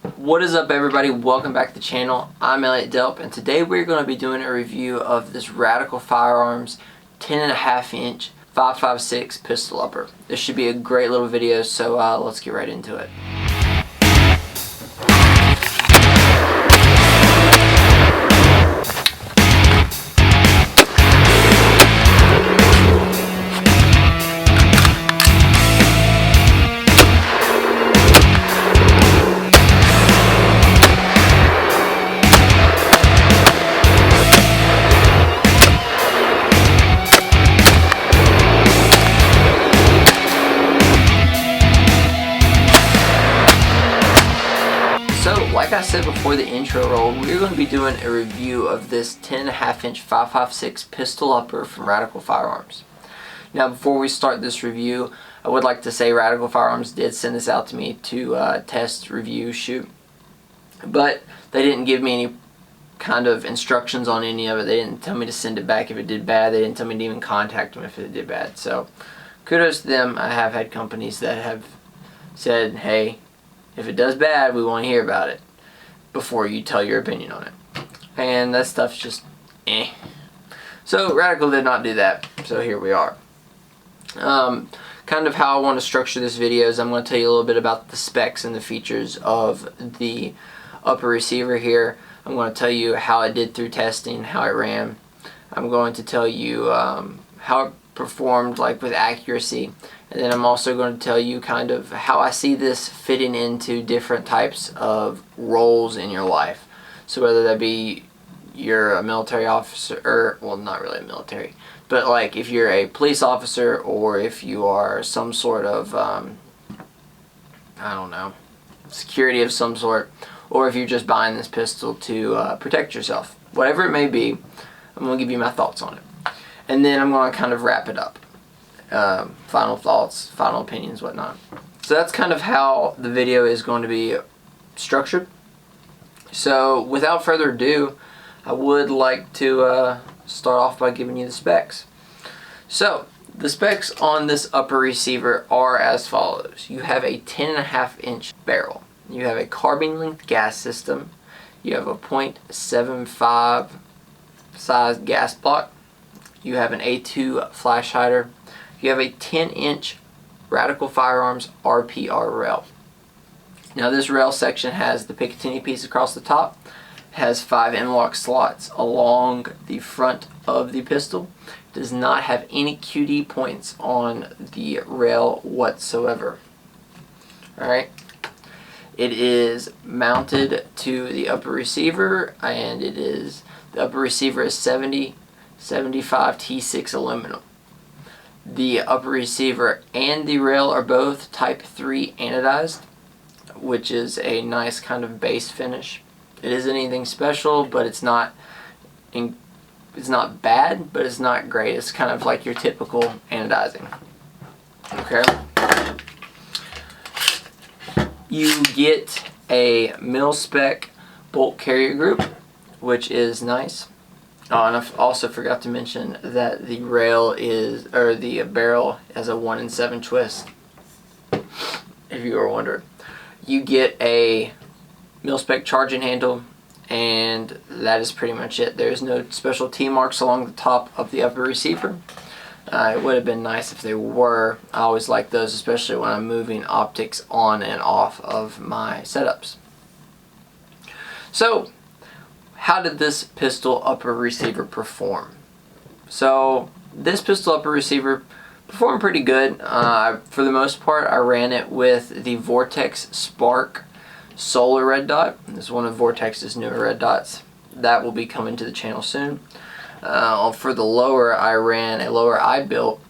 What is up, everybody? Welcome back to the channel. I'm Elliott Delp, and today we're going to be doing a review of this Radical Firearms 10.5-inch 5.56 pistol upper. This should be a great little video, so let's get right into it. So, like I said before the intro rolled, we're going to be doing a review of this 10.5-inch 5.56 pistol upper from Radical Firearms. Now, before we start this review, I would like to say Radical Firearms did send this out to me to test, review, shoot, but they didn't give me any kind of instructions on any of it. They didn't tell me to send it back if it did bad. They didn't tell me to even contact them if it did bad. So, kudos to them. I have had companies that have said, hey, if it does bad, we want to hear about it before you tell your opinion on it. And that stuff's just eh. So Radical did not do that. So here we are. Kind of how I want to structure this video is I'm going to tell you a little bit about the specs and the features of the upper receiver here. I'm going to tell you how it did through testing, how it ran. I'm going to tell you how it performed, like with accuracy. And then I'm also going to tell you kind of how I see this fitting into different types of roles in your life. So whether that be you're a military officer, or, well, not really a military, but like if you're a police officer, or if you are some sort of, I don't know, security of some sort, or if you're just buying this pistol to protect yourself. Whatever it may be, I'm going to give you my thoughts on it. And then I'm going to kind of wrap it up. Final thoughts, final opinions, whatnot. So that's kind of how the video is going to be structured. So without further ado, I would like to start off by giving you the specs. So the specs on this upper receiver are as follows. You have a 10.5-inch barrel. You have a carbine length gas system. You have a .75 size gas block. You have an A2 flash hider. You have a 10-inch Radical Firearms RPR rail. Now this rail section has the Picatinny piece across the top, has 5 M-LOK slots along the front of the pistol. It does not have any QD points on the rail whatsoever. Alright. It is mounted to the upper receiver, and the upper receiver is 75 T6 aluminum. The upper receiver and the rail are both type 3 anodized, which is a nice kind of base finish. It isn't anything special, but it's not bad, but it's not great. It's kind of like your typical anodizing. Okay. You get a mil-spec bolt carrier group, which is nice. Oh, and I also forgot to mention that the barrel has a 1-in-7 twist, if you were wondering. You get a mil-spec charging handle, and that is pretty much it. There's no special T-marks along the top of the upper receiver. It would have been nice if they were. I always like those, especially when I'm moving optics on and off of my setups. So, how did this pistol upper receiver perform? So this pistol upper receiver performed pretty good. For the most part, I ran it with the Vortex Spark Solar Red Dot. This is one of Vortex's newer red dots. That will be coming to the channel soon. For the lower, I ran a lower I built.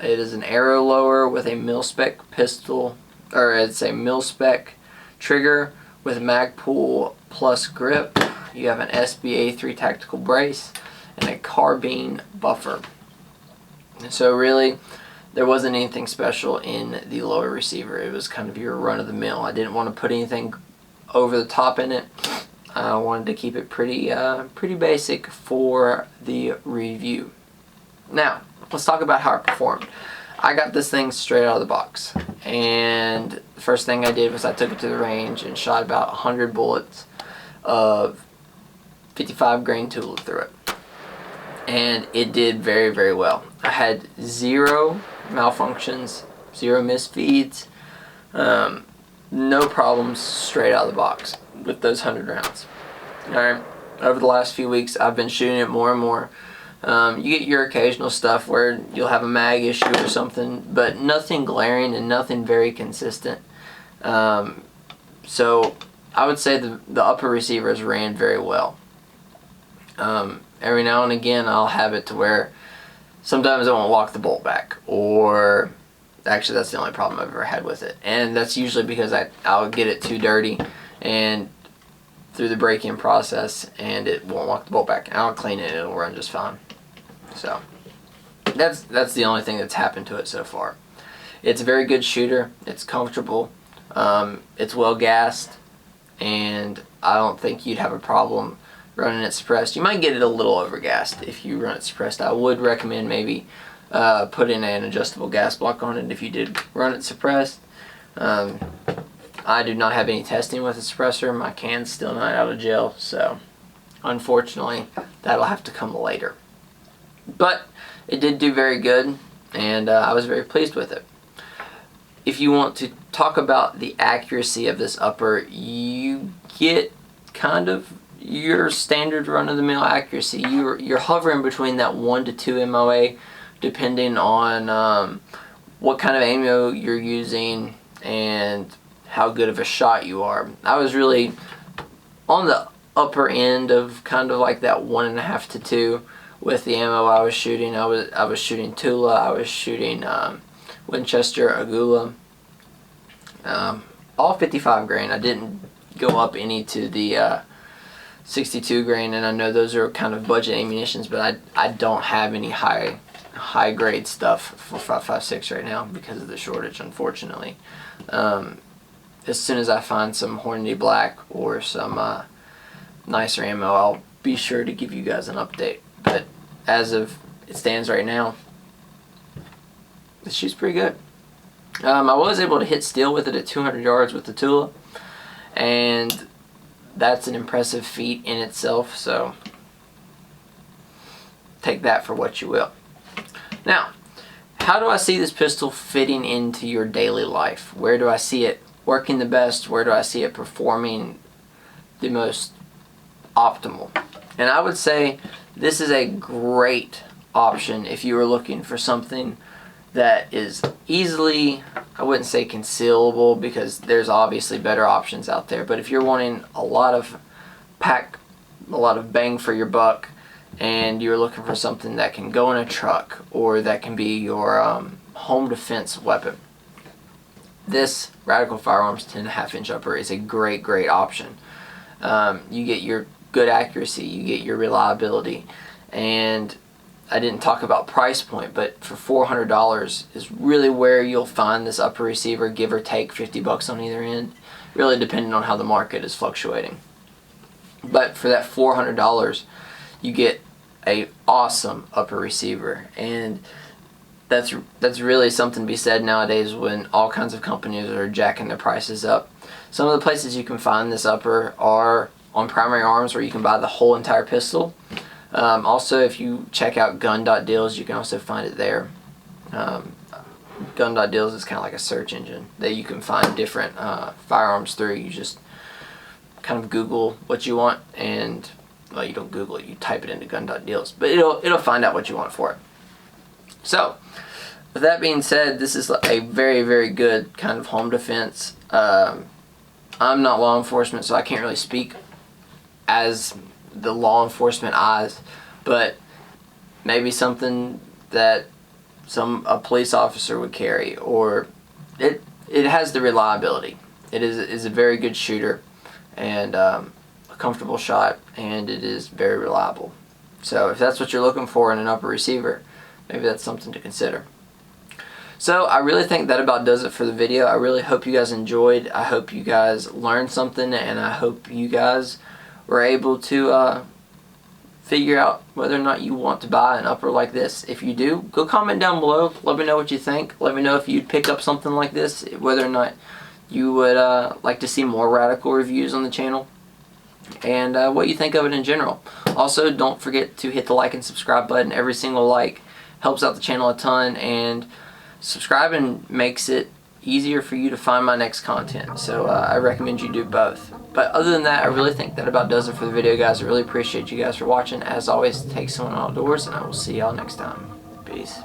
It is an arrow lower with a mil-spec pistol, or it's a mil-spec trigger with Magpul plus grip. You have an SBA3 tactical brace and a carbine buffer. And so really, there wasn't anything special in the lower receiver. It was kind of your run-of-the-mill. I didn't want to put anything over the top in it. I wanted to keep it pretty basic for the review. Now, let's talk about how it performed. I got this thing straight out of the box, and the first thing I did was I took it to the range and shot about 100 bullets of 55 grain Tula through it. And it did very, very well. I had 0 malfunctions, 0 misfeeds, no problems straight out of the box with those 100 rounds. Alright, over the last few weeks I've been shooting it more and more. You get your occasional stuff where you'll have a mag issue or something, but nothing glaring and nothing very consistent. So I would say the upper receivers ran very well. Every now and again I'll have it to where sometimes I won't lock the bolt back, or actually that's the only problem I've ever had with it, and that's usually because I'll get it too dirty and through the break-in process and it won't lock the bolt back. I'll clean it and it'll run just fine. So that's the only thing that's happened to it so far. It's a very good shooter, it's comfortable, it's well gassed, and I don't think you'd have a problem running it suppressed. You might get it a little overgassed if you run it suppressed. I would recommend maybe putting an adjustable gas block on it if you did run it suppressed. I do not have any testing with a suppressor. My can's still not out of jail, so unfortunately that'll have to come later. But it did do very good, and I was very pleased with it. If you want to talk about the accuracy of this upper, you get kind of your standard run-of-the-mill accuracy. You're hovering between that 1 to 2 MOA, depending on what kind of ammo you're using and how good of a shot you are. I was really on the upper end of kind of like that 1.5 to 2 with the ammo I was shooting. I was shooting Tula, I was shooting Winchester, Agula, all 55 grain. I didn't go up any to the 62 grain, and I know those are kind of budget ammunitions, but I don't have any high grade stuff for 5.56 right now because of the shortage, unfortunately. As soon as I find some Hornady Black or some nicer ammo, I'll be sure to give you guys an update. But as of it stands right now, the shoot's pretty good. I was able to hit steel with it at 200 yards with the Tula, and that's an impressive feat in itself, so take that for what you will. Now, how do I see this pistol fitting into your daily life? Where do I see it working the best? Where do I see it performing the most optimal? And I would say this is a great option if you were looking for something that is easily, I wouldn't say concealable because there's obviously better options out there, but if you're wanting a lot of bang for your buck, and you're looking for something that can go in a truck or that can be your home defense weapon, this Radical Firearms 10.5 inch upper is a great option. You get your good accuracy, you get your reliability, and I didn't talk about price point, but for $400 is really where you'll find this upper receiver, give or take 50 bucks on either end, really depending on how the market is fluctuating. But for that $400, you get a awesome upper receiver, and that's really something to be said nowadays when all kinds of companies are jacking their prices up. Some of the places you can find this upper are on Primary Arms, where you can buy the whole entire pistol. Also, if you check out gun.deals, you can also find it there. Gun.deals is kind of like a search engine that you can find different firearms through. You just kind of Google what you want, and well, you don't Google it, you type it into gun.deals, but it'll find out what you want for it. So, with that being said, this is a very good kind of home defense. I'm not law enforcement, so I can't really speak as the law enforcement eyes, but maybe something that a police officer would carry, or it has the reliability. It is a very good shooter, and a comfortable shot, and it is very reliable. So if that's what you're looking for in an upper receiver, maybe that's something to consider. So I really think that about does it for the video. I really hope you guys enjoyed. I hope you guys learned something, and I hope you guys were able to figure out whether or not you want to buy an upper like this. If you do, go comment down below. Let me know what you think. Let me know if you'd pick up something like this, whether or not you would like to see more Radical reviews on the channel, and what you think of it in general. Also, don't forget to hit the like and subscribe button. Every single like helps out the channel a ton, and subscribing makes it easier for you to find my next content. So I recommend you do both. But other than that, I really think that about does it for the video, guys. I really appreciate you guys for watching. As always, take someone outdoors, and I will see y'all next time. Peace.